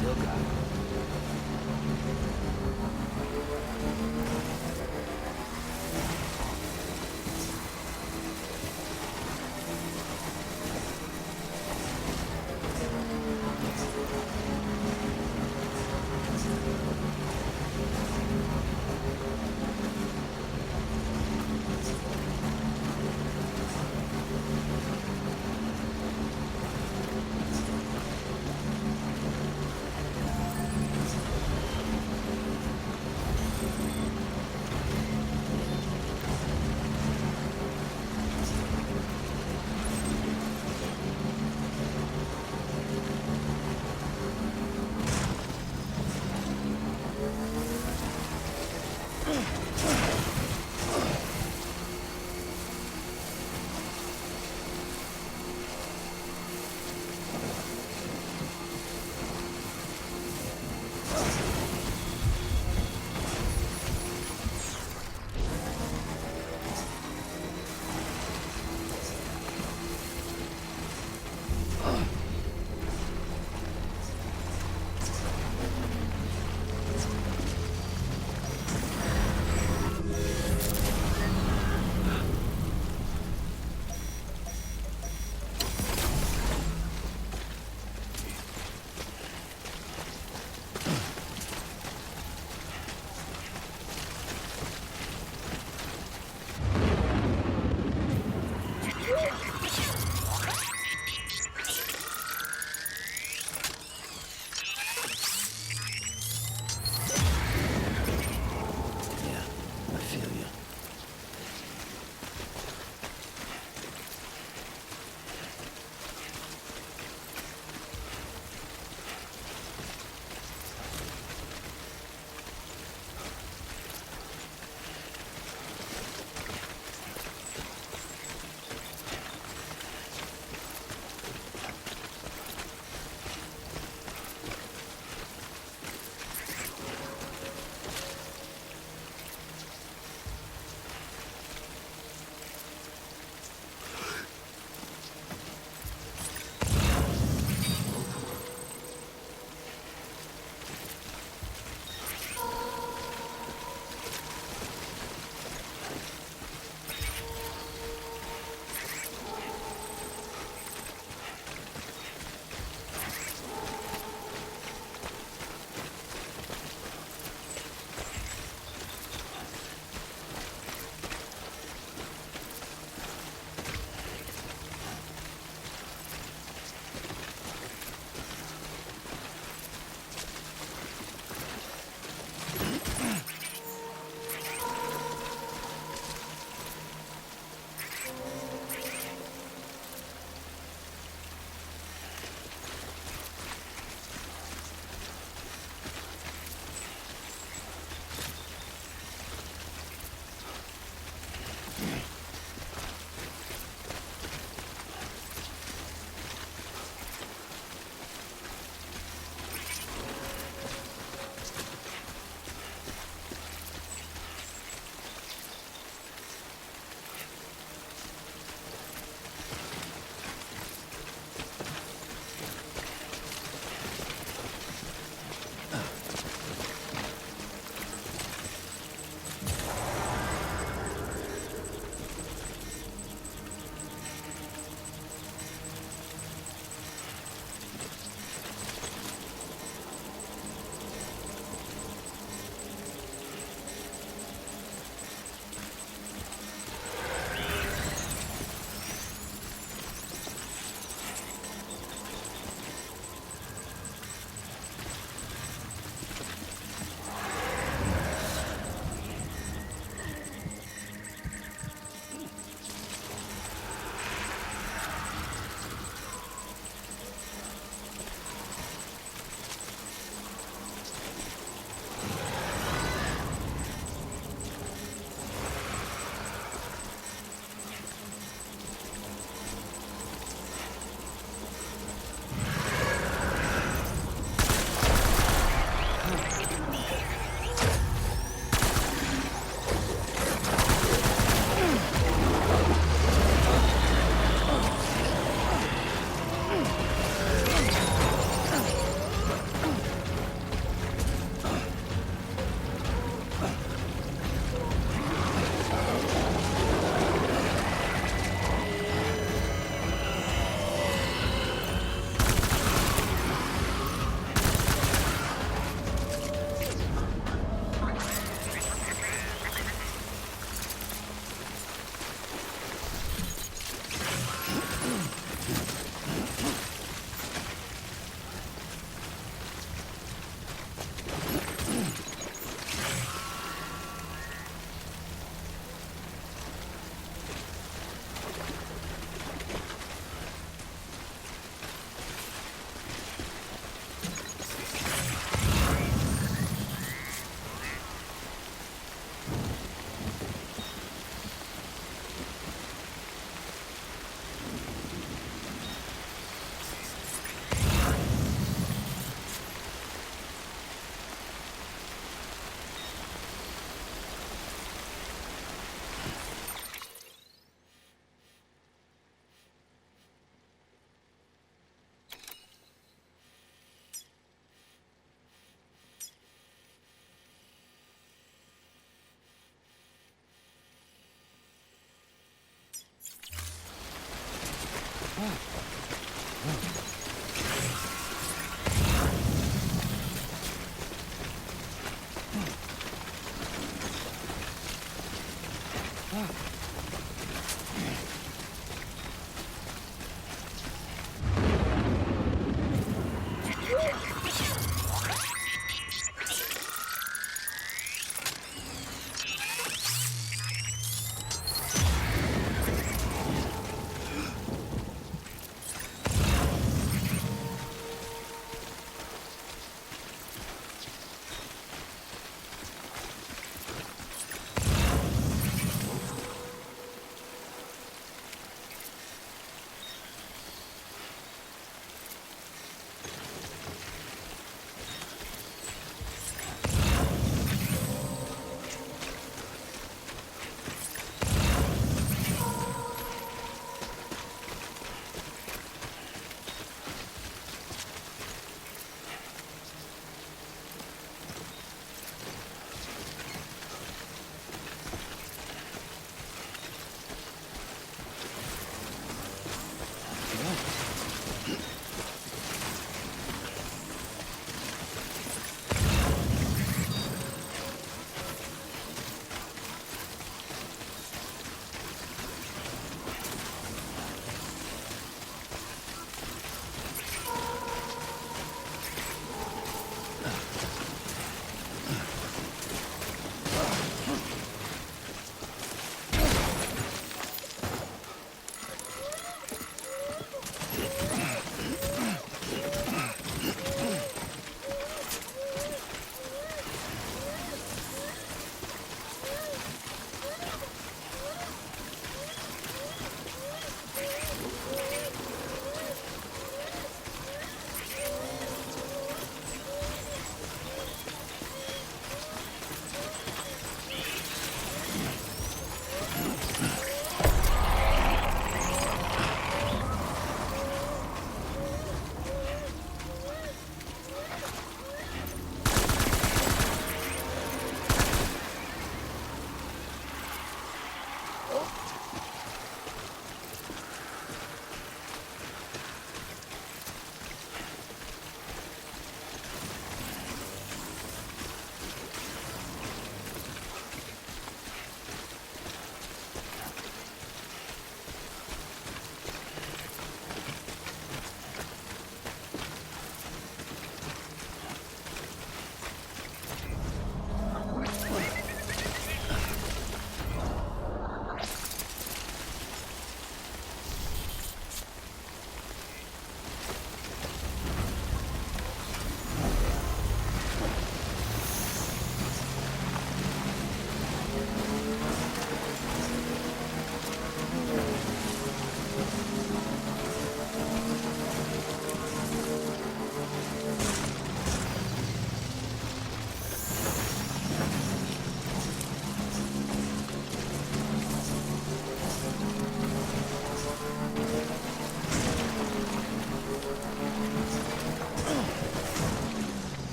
Still got it.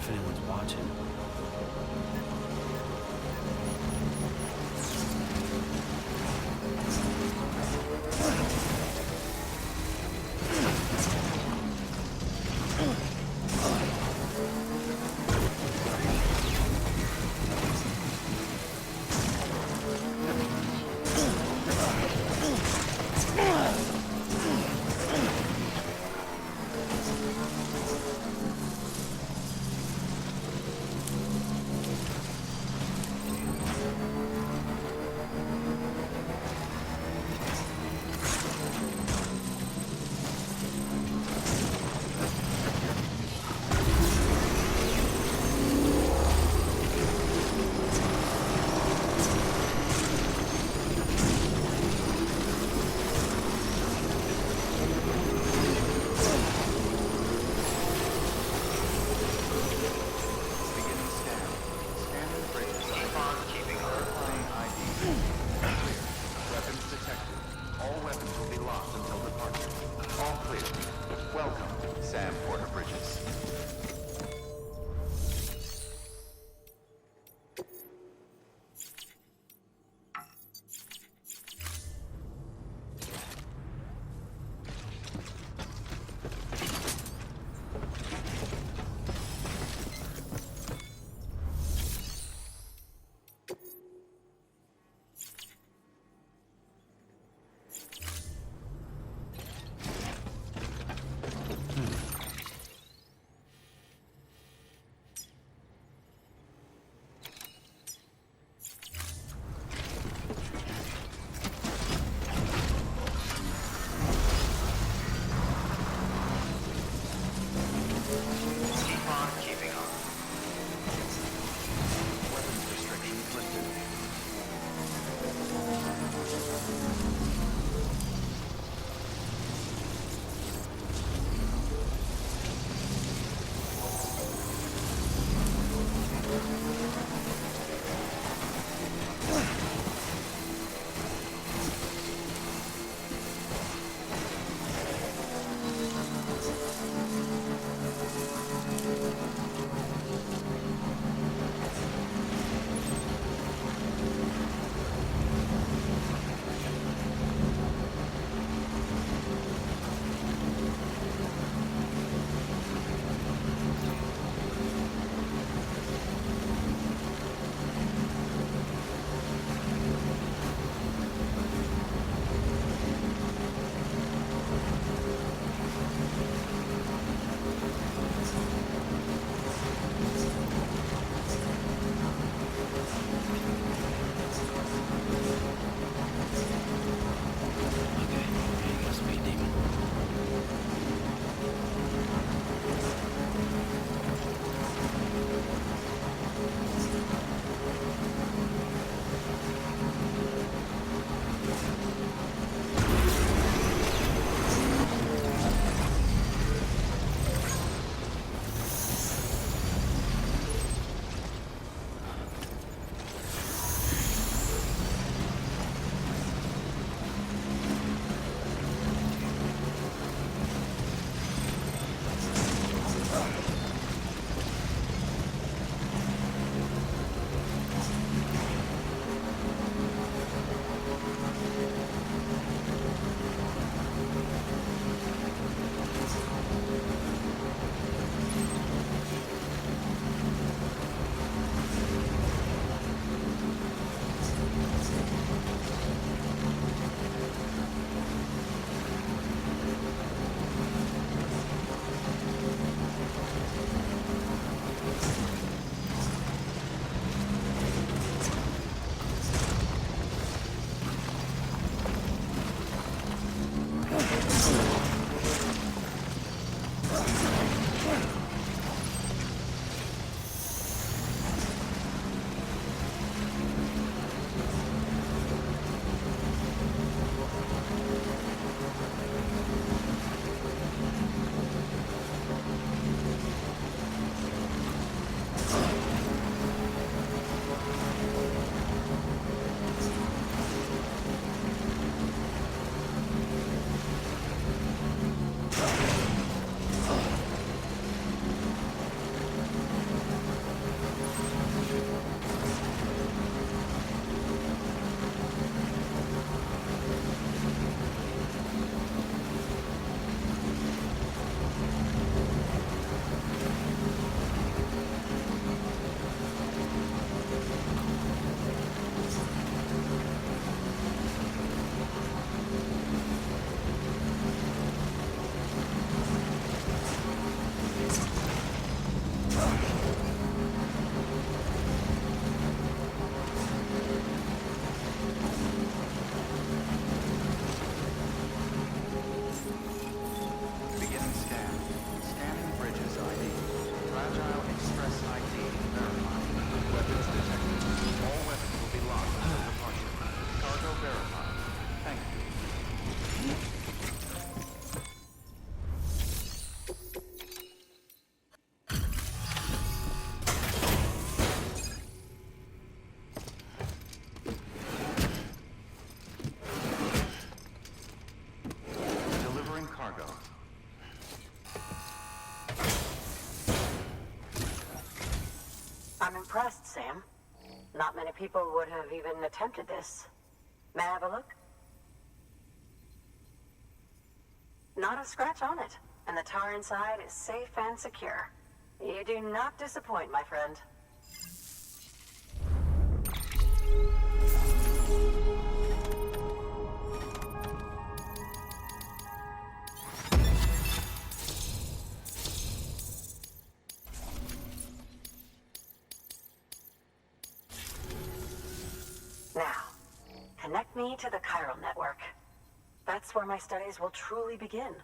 if anyone's watching. I'm impressed, Sam. Not many people would have even attempted this. May I have a look? Not a scratch on it, and the tar inside is safe and secure. You do not disappoint, my friend. Now, connect me to the chiral network. That's where my studies will truly begin.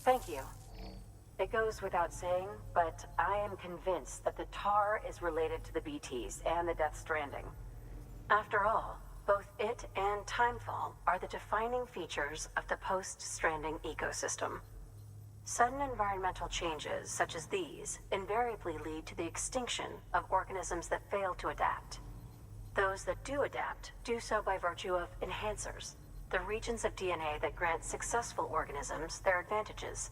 Thank you. It goes without saying, but I am convinced that the tar is related to the BTs and the Death Stranding. After all, both it and Timefall are the defining features of the post-Stranding ecosystem. Sudden environmental changes such as these invariably lead to the extinction of organisms that fail to adapt. Those that do adapt do so by virtue of enhancers, the regions of DNA that grant successful organisms their advantages.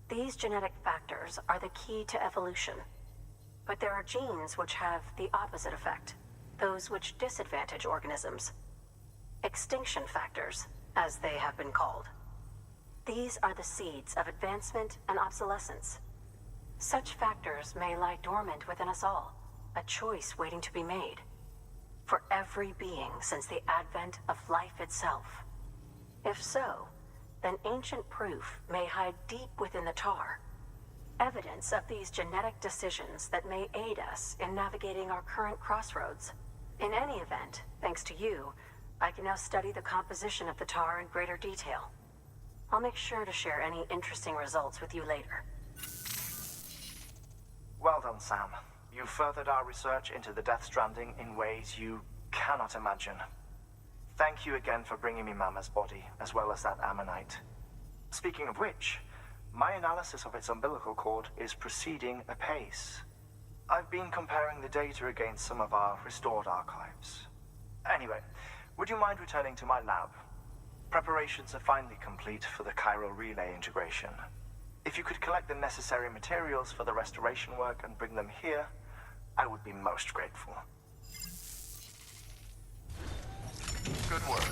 These genetic factors are the key to evolution. But there are genes which have the opposite effect, those which disadvantage organisms. Extinction factors, as they have been called. These are the seeds of advancement and obsolescence. Such factors may lie dormant within us all, a choice waiting to be made. For every being since the advent of life itself. If so, then ancient proof may hide deep within the tar. Evidence of these genetic decisions that may aid us in navigating our current crossroads. In any event, thanks to you, I can now study the composition of the tar in greater detail. I'll make sure to share any interesting results with you later. Well done, Sam. You furthered our research into the Death Stranding in ways you cannot imagine. Thank you again for bringing me Mama's body, as well as that ammonite. Speaking of which, my analysis of its umbilical cord is proceeding apace. I've been comparing the data against some of our restored archives. Anyway, would you mind returning to my lab? Preparations are finally complete for the chiral relay integration. If you could collect the necessary materials for the restoration work and bring them here, I would be most grateful. Good work.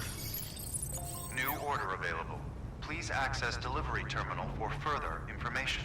New order available. Please access delivery terminal for further information.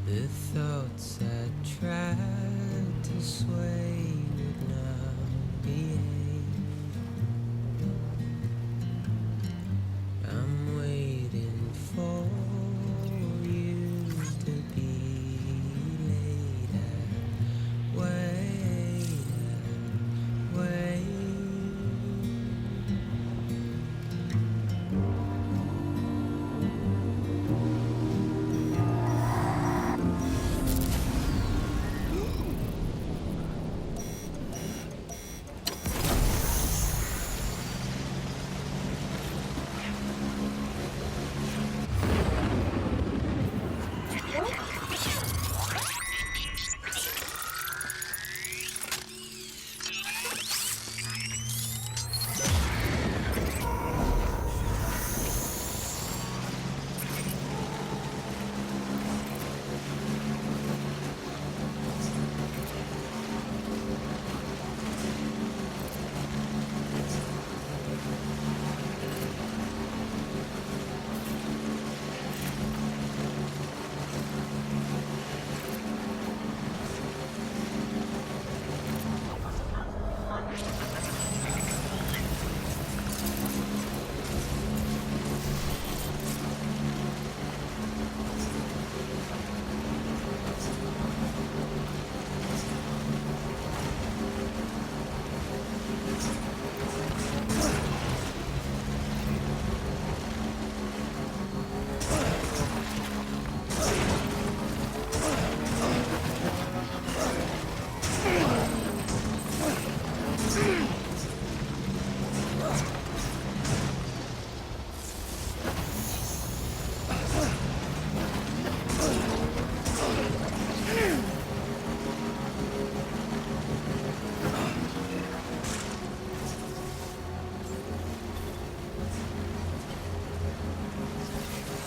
The thoughts I tried to sway would not behave. I'm waiting for you to be later. Wait, wait.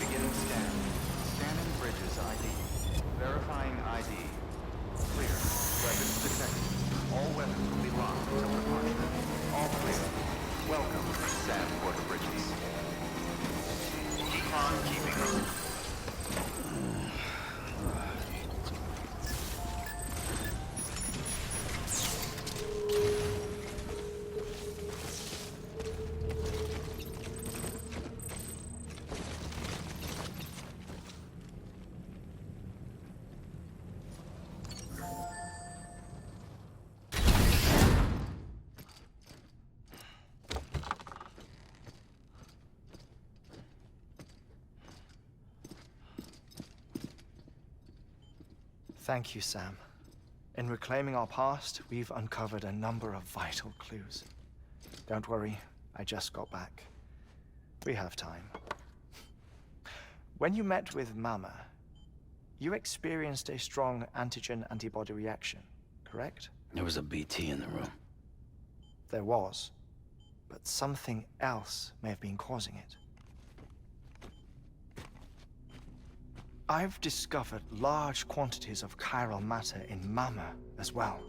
Beginning scan. Scanning bridges ID. Verifying ID. Clear. Weapons detected. All weapons will be locked until departure. All clear. Welcome, Sam Porter Bridges. Keep on keeping on. Thank you, Sam. In reclaiming our past, we've uncovered a number of vital clues. Don't worry, I just got back. We have time. When you met with Mama, you experienced a strong antigen-antibody reaction, correct? There was a BT in the room. There was, but something else may have been causing it. I've discovered large quantities of chiral matter in Mama as well.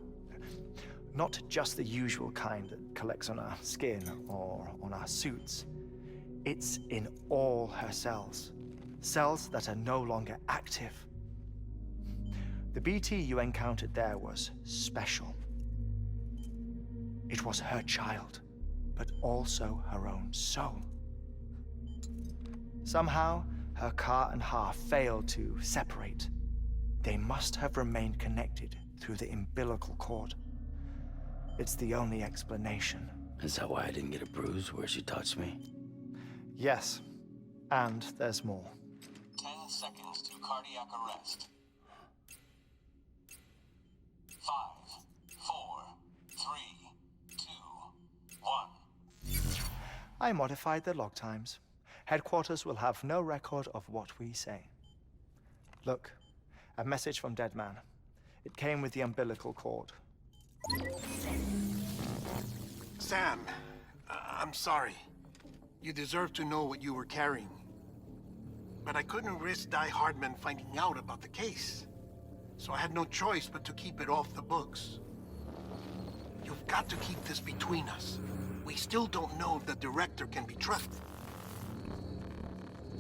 Not just the usual kind that collects on our skin or on our suits. It's in all her cells. Cells that are no longer active. The BT you encountered there was special. It was her child, but also her own soul. Somehow, her car and half failed to separate. They must have remained connected through the umbilical cord. It's the only explanation. Is that why I didn't get a bruise where she touched me? Yes, and there's more. 10 seconds to cardiac arrest. 5, 4, 3, 2, 1. I modified the log times. Headquarters will have no record of what we say. Look, a message from Dead Man. It came with the umbilical cord. Sam, I'm sorry. You deserve to know what you were carrying. But I couldn't risk Die Hardman finding out about the case. So I had no choice but to keep it off the books. You've got to keep this between us. We still don't know if the director can be trusted.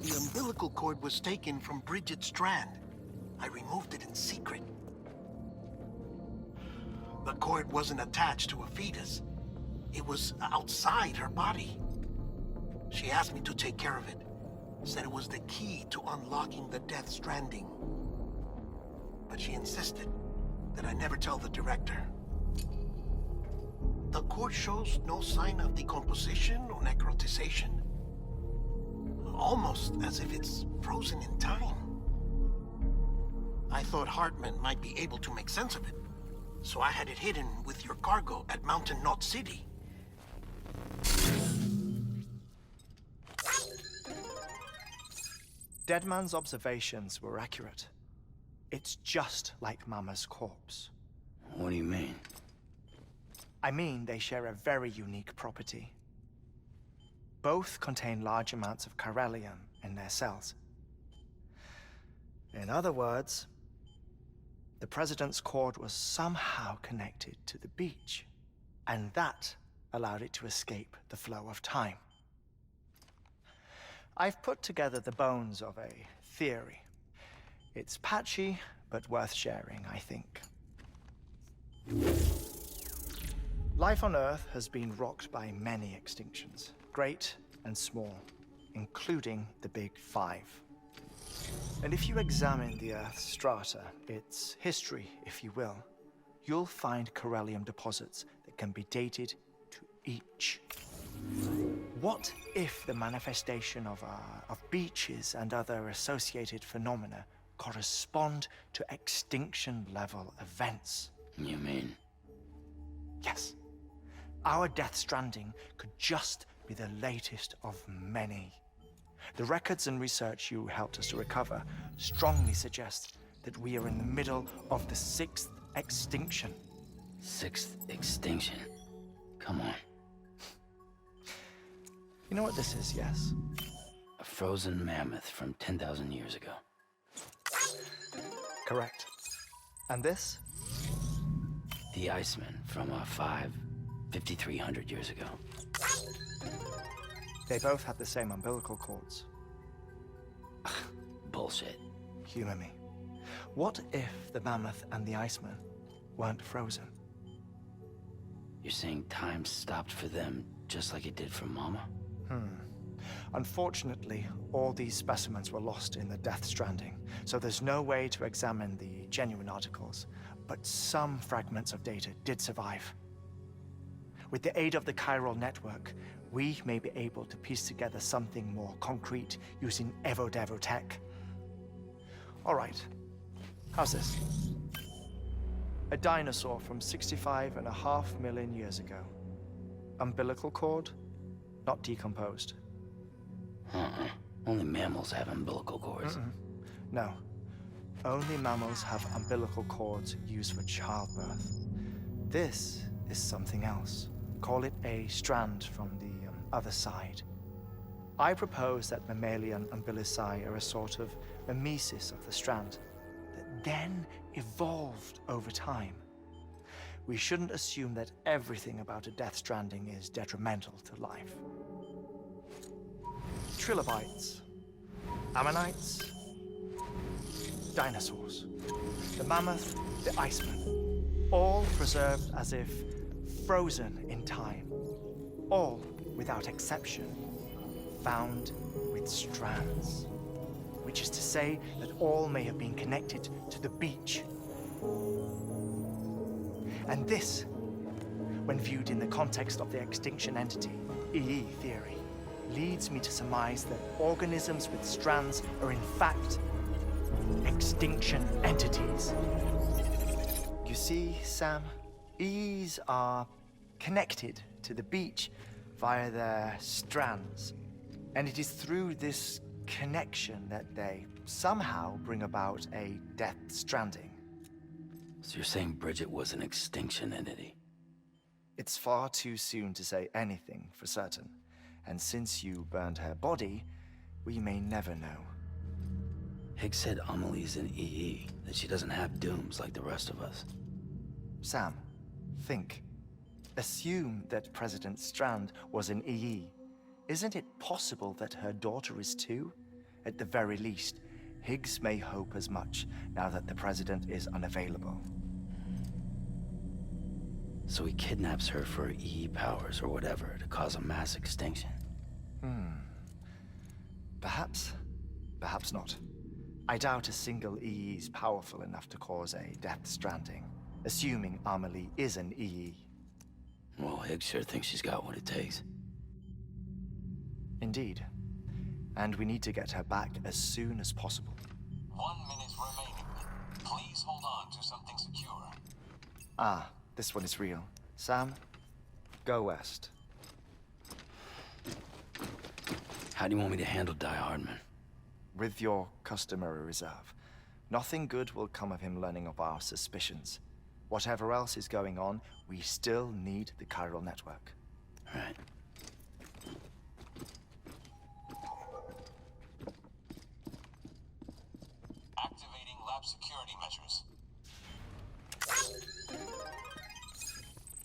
The umbilical cord was taken from Bridget Strand. I removed it in secret. The cord wasn't attached to a fetus. It was outside her body. She asked me to take care of it. Said it was the key to unlocking the Death Stranding. But she insisted that I never tell the director. The cord shows no sign of decomposition or necrotization. Almost as if it's frozen in time. I thought Hartman might be able to make sense of it, so I had it hidden with your cargo at Mountain Knot City. Deadman's observations were accurate. It's just like Mama's corpse. What do you mean? I mean, they share a very unique property. Both contain large amounts of chiralium in their cells. In other words, the President's cord was somehow connected to the beach, and that allowed it to escape the flow of time. I've put together the bones of a theory. It's patchy, but worth sharing, I think. Life on Earth has been rocked by many extinctions, great and small, including the Big Five. And if you examine the Earth's strata, its history, if you will, you'll find chiralium deposits that can be dated to each. What if the manifestation of beaches and other associated phenomena correspond to extinction-level events? You mean? Yes. Our Death Stranding could just be the latest of many. The records and research you helped us to recover strongly suggest that we are in the middle of the 6th extinction. 6th extinction? Come on. You know what this is, yes? A frozen mammoth from 10,000 years ago. Correct. And this? The Iceman from 5,300 years ago. They both have the same umbilical cords. Bullshit. Humor me. What if the mammoth and the Iceman weren't frozen? You're saying time stopped for them just like it did for Mama? Unfortunately, all these specimens were lost in the Death Stranding, so there's no way to examine the genuine articles, but some fragments of data did survive. With the aid of the chiral network, we may be able to piece together something more concrete using Evo-Devo tech. All right, how's this? A dinosaur from 65.5 million years ago. Umbilical cord, not decomposed. Only mammals have umbilical cords. No, only mammals have umbilical cords used for childbirth. This is something else. Call it a strand from the other side. I propose that mammalian umbilici are a sort of mimesis of the strand that then evolved over time. We shouldn't assume that everything about a Death Stranding is detrimental to life. Trilobites, ammonites, dinosaurs, the mammoth, the Iceman, all preserved as if frozen in time, all without exception found with strands, which is to say that all may have been connected to the beach. And this, when viewed in the context of the extinction entity, EE theory, leads me to surmise that organisms with strands are in fact extinction entities. You see, Sam, EEs are connected to the beach via their strands. And it is through this connection that they somehow bring about a Death Stranding. So you're saying Bridget was an extinction entity? It's far too soon to say anything for certain. And since you burned her body, we may never know. Higgs said Amelie's an EE, that she doesn't have dooms like the rest of us. Sam, think. Assume that President Strand was an EE. Isn't it possible that her daughter is too? At the very least, Higgs may hope as much now that the President is unavailable. So he kidnaps her for EE powers or whatever to cause a mass extinction. Perhaps. Perhaps not. I doubt a single EE is powerful enough to cause a death stranding, assuming Amelie is an EE. Well, Higgs sure thinks she's got what it takes. Indeed. And we need to get her back as soon as possible. 1 minute remaining. Please hold on to something secure. Ah, this one is real. Sam, go west. How do you want me to handle Die Hardman? With your customary reserve. Nothing good will come of him learning of our suspicions. Whatever else is going on, we still need the chiral network. Right. Activating lab security measures.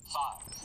5,